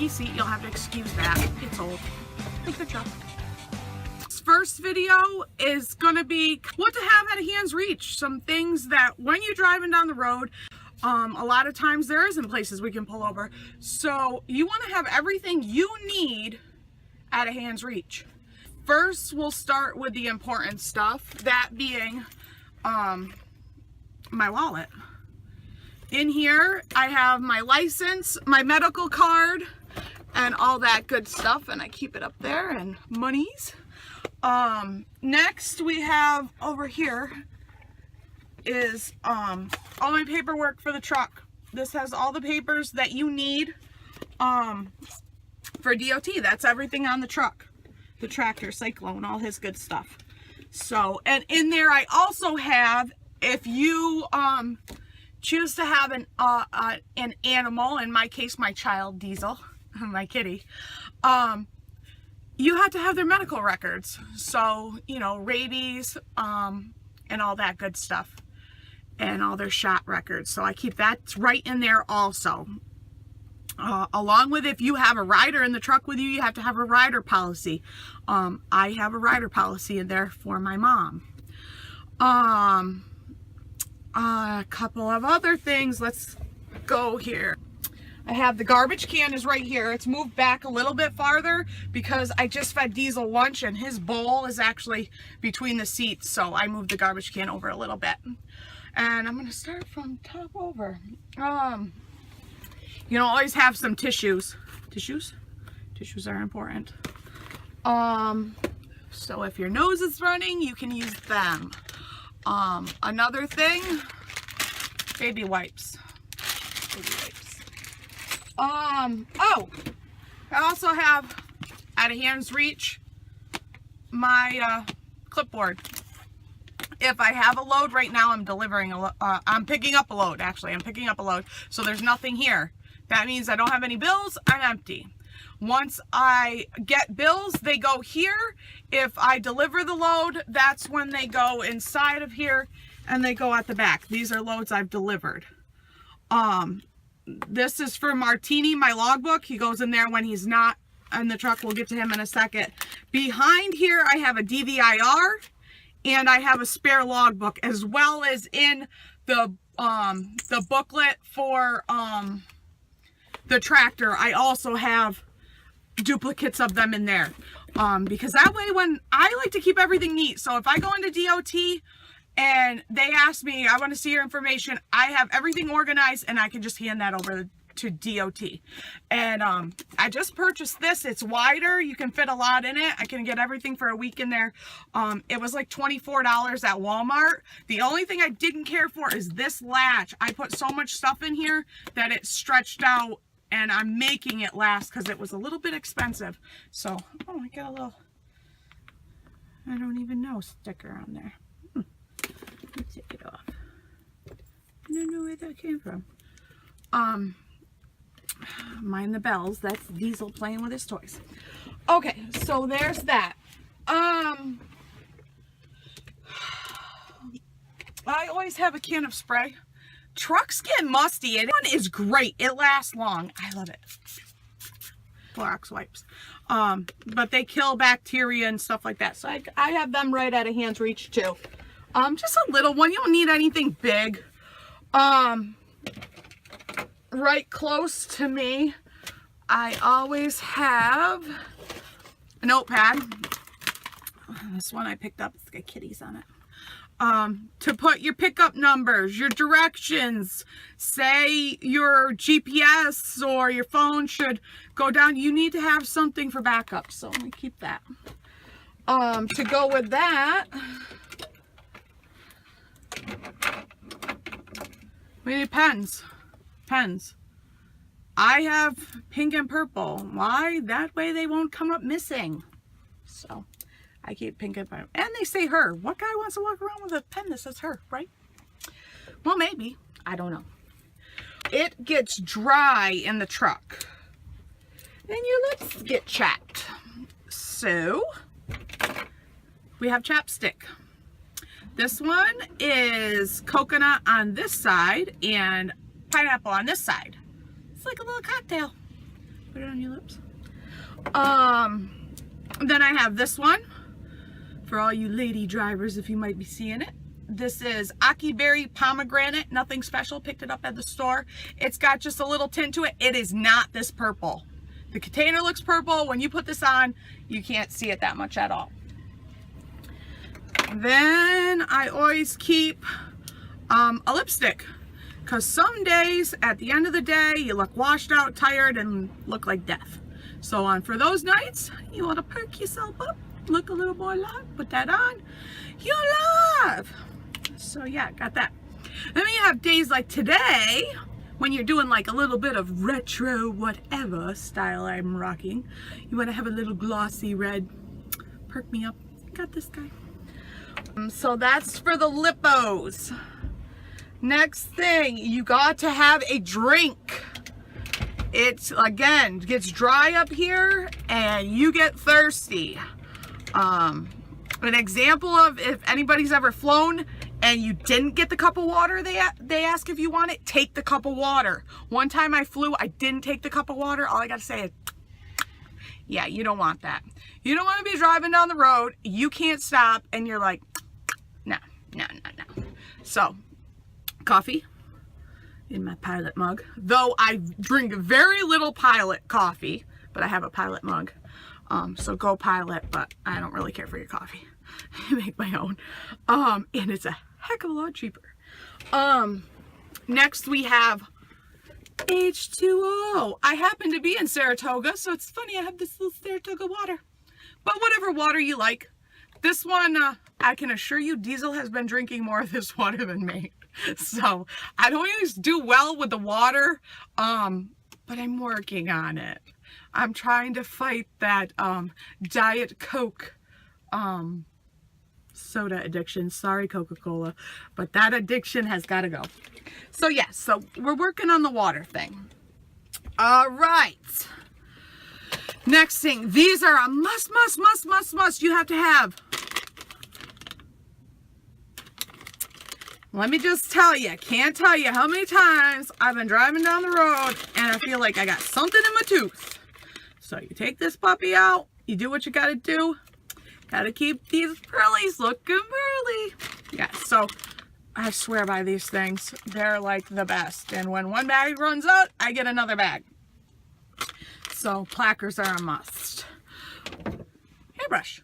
squeaky seat. You'll have to excuse that. It's old. Take the truck. This first video is going to be what to have at a hand's reach. Some things that when you're driving down the road, a lot of times there isn't places we can pull over. So you want to have everything you need at a hand's reach. First, we'll start with the important stuff, that being my wallet. In here, I have my license, my medical card, and all that good stuff, and I keep it up there, and monies. Next, we have over here is all my paperwork for the truck. This has all the papers that you need for DOT. That's everything on the truck. The tractor, Cyclone, all his good stuff. So, and in there I also have, if you choose to have an animal, in my case my child Diesel, my kitty, you have to have their medical records. So, you know, rabies and all that good stuff, and all their shot records. So I keep that right in there also. Along with, if you have a rider in the truck with you, you have to have a rider policy. I have a rider policy in there for my mom. A couple of other things. Let's go here. I have the garbage can is right here. It's moved back a little bit farther because I just fed Diesel lunch and his bowl is actually between the seats. So I moved the garbage can over a little bit. And I'm going to start from top over. You know, always have some tissues. Tissues are important. So if your nose is running, you can use them. Another thing, baby wipes. Oh, I also have at a hand's reach my clipboard. If I have a load right now, I'm delivering I'm picking up a load. Actually, I'm picking up a load. So there's nothing here. That means I don't have any bills. I'm empty. Once I get bills, they go here. If I deliver the load, that's when they go inside of here and they go at the back. These are loads I've delivered. This is for Martini, my logbook. He goes in there when he's not in the truck. We'll get to him in a second. Behind here, I have a DVIR and I have a spare logbook, as well as in the booklet for the tractor. I also have duplicates of them in there, because that way, when I like to keep everything neat. So if I go into DOT and they ask me, I want to see your information, I have everything organized and I can just hand that over to DOT. And I just purchased this. It's wider. You can fit a lot in it. I can get everything for a week in there. It was like $24 at Walmart. The only thing I didn't care for is this latch. I put so much stuff in here that it stretched out, and I'm making it last because it was a little bit expensive. So, oh, I got a little, I don't even know, sticker on there. Let me take it off. I don't know where that came from. Mind the bells. That's Diesel playing with his toys. Okay, so there's that. I always have a can of spray. Trucks get musty, and one is great. It lasts long. I love it. Clorox wipes. But they kill bacteria and stuff like that. So I have them right at a hand's reach too. Just a little one. You don't need anything big. Right close to me, I always have a notepad. This one I picked up. It's got kitties on it. To put your pickup numbers, your directions, say your GPS or your phone should go down. You need to have something for backup. So let me keep that. To go with that, we need pens. I have pink and purple. Why? That way they won't come up missing. So I keep pink and purple. And they say her. What guy wants to walk around with a pen that says her, right? Well, maybe. I don't know. It gets dry in the truck. Then your lips get chapped. So we have chapstick. This one is coconut on this side and pineapple on this side. It's like a little cocktail. Put it on your lips. Then I have this one for all you lady drivers, if you might be seeing it. This is Aki Berry Pomegranate, nothing special, picked it up at the store. It's got just a little tint to it. It is not this purple. The container looks purple. When you put this on, you can't see it that much at all. Then I always keep a lipstick, because some days at the end of the day you look washed out, tired, and look like death. So for those nights, you want to perk yourself up, look a little more like, put that on, you're alive. So yeah, got that. Then you have days like today, when you're doing like a little bit of retro whatever style I'm rocking. You want to have a little glossy red. Perk me up. Got this guy. So that's for the lippos. Next thing, you got to have a drink. It's, again, gets dry up here and you get thirsty. An example of if anybody's ever flown and you didn't get the cup of water they ask if you want it, take the cup of water. One time I flew, I didn't take the cup of water. All I got to say is, yeah, you don't want that. You don't want to be driving down the road, you can't stop, and you're like, no. So, coffee in my Pilot mug. Though I drink very little Pilot coffee, but I have a Pilot mug. So go Pilot, but I don't really care for your coffee. I make my own. And it's a heck of a lot cheaper. Next we have H2O. I happen to be in Saratoga, so it's funny I have this little Saratoga water. But whatever water you like. This one, I can assure you, Diesel has been drinking more of this water than me. So I don't always do well with the water, but I'm working on it. I'm trying to fight that Diet Coke soda addiction. Sorry, Coca-Cola, but that addiction has got to go. So yeah, so we're working on the water thing. All right. Next thing, these are a must. You have to have. Let me just tell you, can't tell you how many times I've been driving down the road and I feel like I got something in my tooth. So you take this puppy out, you do what you gotta do. Gotta keep these pearlies looking pearly. Yeah, so I swear by these things. They're like the best. And when one bag runs out, I get another bag. So plackers are a must. Hairbrush.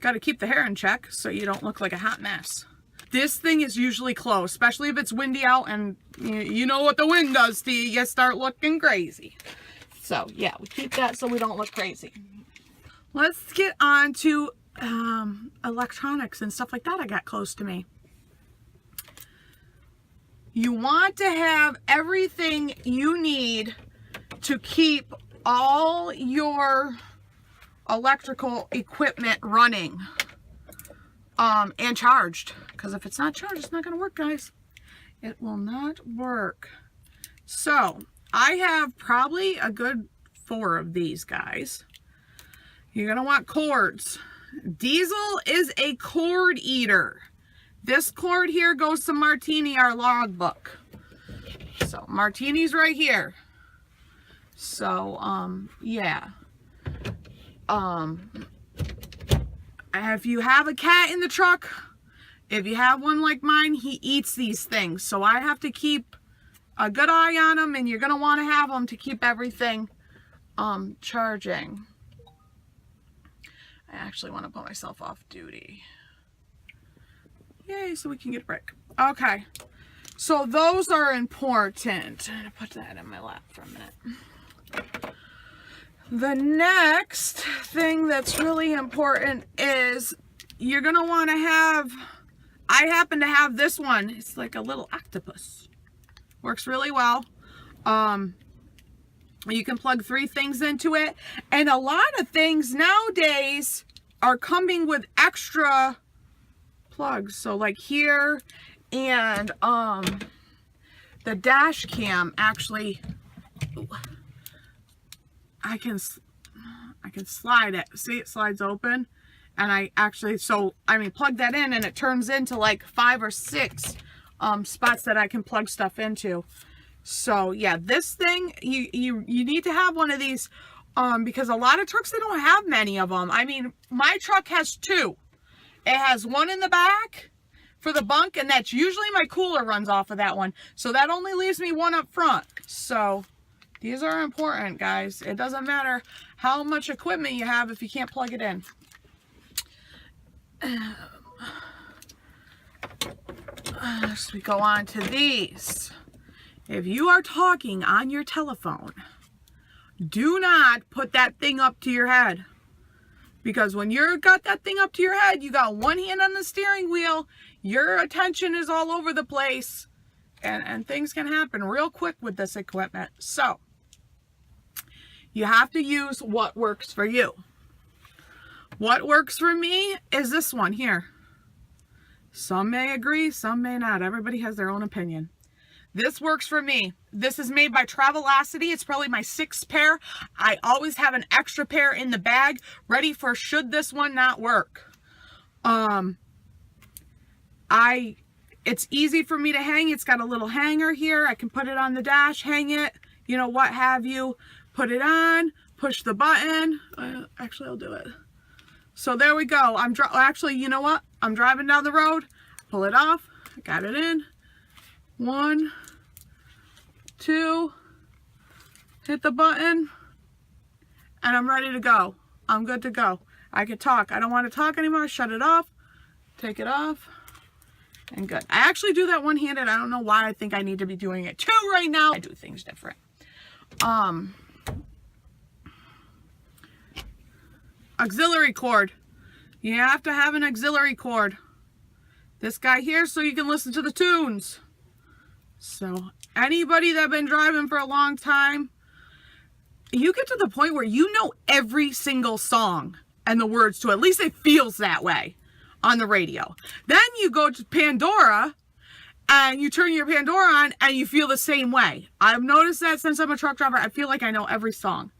Gotta keep the hair in check so you don't look like a hot mess. This thing is usually closed, especially if it's windy out and you know what the wind does to you. You start looking crazy. So yeah, we keep that so we don't look crazy. Let's get on to electronics and stuff like that I got close to me. You want to have everything you need to keep all your electrical equipment running and charged. Because if it's not charged, it's not going to work, guys. It will not work. So I have probably a good 4 of these guys. You're going to want cords. Diesel is a cord eater. This cord here goes to Martini, our logbook. So Martini's right here. So, yeah. If you have a cat in the truck, if you have one like mine, he eats these things. So I have to keep a good eye on them, and you're going to want to have them to keep everything charging. I actually want to put myself off duty. Yay, so we can get a break. Okay, so those are important. I'm going to put that in my lap for a minute. The next thing that's really important is you're going to want to have, I happen to have this one. It's like a little octopus. Works really well. You can plug 3 things into it. And a lot of things nowadays are coming with extra plugs. So like here, and the dash cam actually, I can slide it. See, it slides open. And I actually, plug that in and it turns into like 5 or 6 spots that I can plug stuff into. So yeah, this thing, you need to have one of these, because a lot of trucks, they don't have many of them. I mean, my truck has 2. It has one in the back for the bunk, and that's usually my cooler runs off of that one. So that only leaves me one up front. So these are important, guys. It doesn't matter how much equipment you have if you can't plug it in. So we go on to these. If you are talking on your telephone, do not put that thing up to your head. Because when you've got that thing up to your head, you got one hand on the steering wheel, your attention is all over the place, and things can happen real quick with this equipment. So, you have to use what works for you. What works for me is this one here. Some may agree, some may not. Everybody has their own opinion. This works for me. This is made by Travelocity. It's probably my 6th pair. I always have an extra pair in the bag, ready for should this one not work. It's easy for me to hang. It's got a little hanger here. I can put it on the dash, hang it, you know, what have you. Put it on, push the button. Actually, I'll do it. So there we go. Actually, you know what? I'm driving down the road. Pull it off. I got it in. 1, 2, hit the button, and I'm ready to go. I'm good to go. I can talk. I don't want to talk anymore. Shut it off. Take it off. And good. I actually do that one-handed. I don't know why I think I need to be doing it 2 right now. I do things different. Auxiliary cord. You have to have an auxiliary cord. This guy here so you can listen to the tunes. So anybody that's been driving for a long time, you get to the point where you know every single song and the words to it. At least it feels that way on the radio. Then you go to Pandora and you turn your Pandora on and you feel the same way. I've noticed that since I'm a truck driver, I feel like I know every song.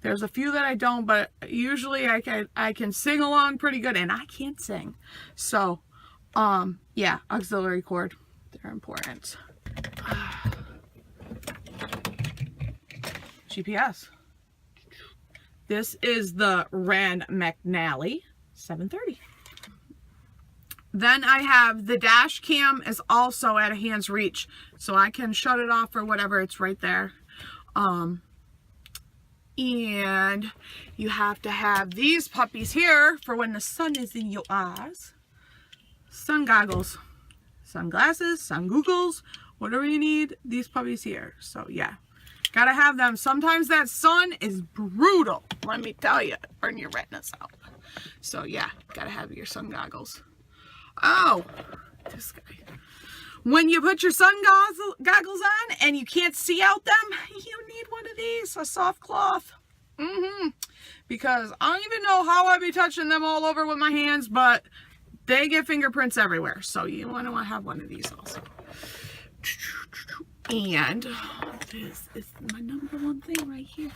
There's a few that I don't, but usually I can sing along pretty good, and I can't sing. So, yeah, auxiliary cord, they're important. GPS. This is the Rand McNally 730. Then I have the dash cam is also at a hand's reach, so I can shut it off or whatever. It's right there. And you have to have these puppies here for when the sun is in your eyes. Sun goggles, sunglasses, sun googles, whatever you need, these puppies here. So yeah, gotta have them. Sometimes that sun is brutal, let me tell you, burn your retinas out. So yeah, gotta have your sun goggles. Oh, this guy. When you put your sun goggles on and you can't see out them, you need one of these, a soft cloth. Because I don't even know how I'd be touching them all over with my hands, but they get fingerprints everywhere. So you want to have one of these also. And this is my #1 thing right here.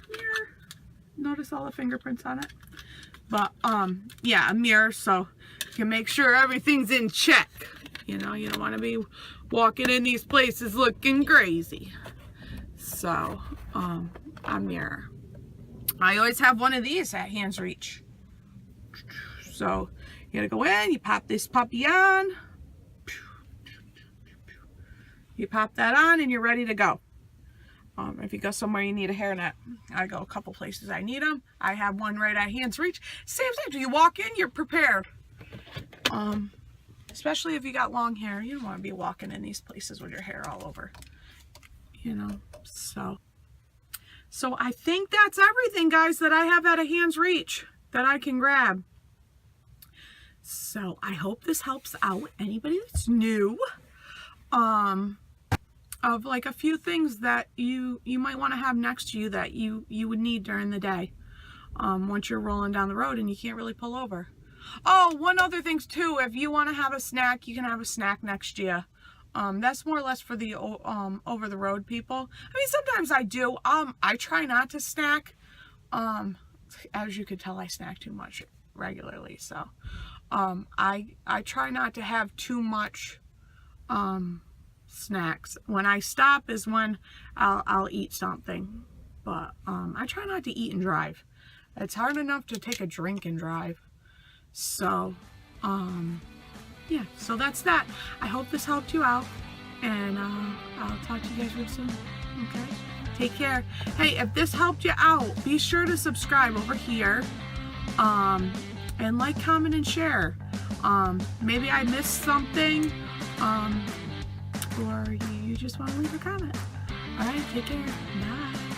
Mirror. Notice all the fingerprints on it. But, yeah, a mirror so you can make sure everything's in check. You know, you don't want to be walking in these places looking crazy. So, a mirror. I always have one of these at hand's reach. So, you gotta go in, you pop this puppy on. You pop that on and you're ready to go. If you go somewhere you need a hairnet, I go a couple places I need them. I have one right at hand's reach. Same thing. You walk in, you're prepared. Especially if you got long hair, you don't want to be walking in these places with your hair all over. You know, so I think that's everything, guys, that I have at a hand's reach that I can grab. So I hope this helps out anybody that's new. Of like a few things that you might want to have next to you that you would need during the day, once you're rolling down the road and you can't really pull over. Oh, one other thing too, if you want to have a snack, you can have a snack next to you. That's more or less for the over the road people. I mean, sometimes I do. I try not to snack. As you could tell, I snack too much regularly, so I try not to have too much snacks. When I stop is when I'll eat something. But I try not to eat and drive. It's hard enough to take a drink and drive. So, yeah, so that's that. I hope this helped you out, and I'll talk to you guys real soon. Okay? Take care. Hey, if this helped you out, be sure to subscribe over here, and like, comment, and share. Maybe I missed something, or you just want to leave a comment. All right, take care. Bye.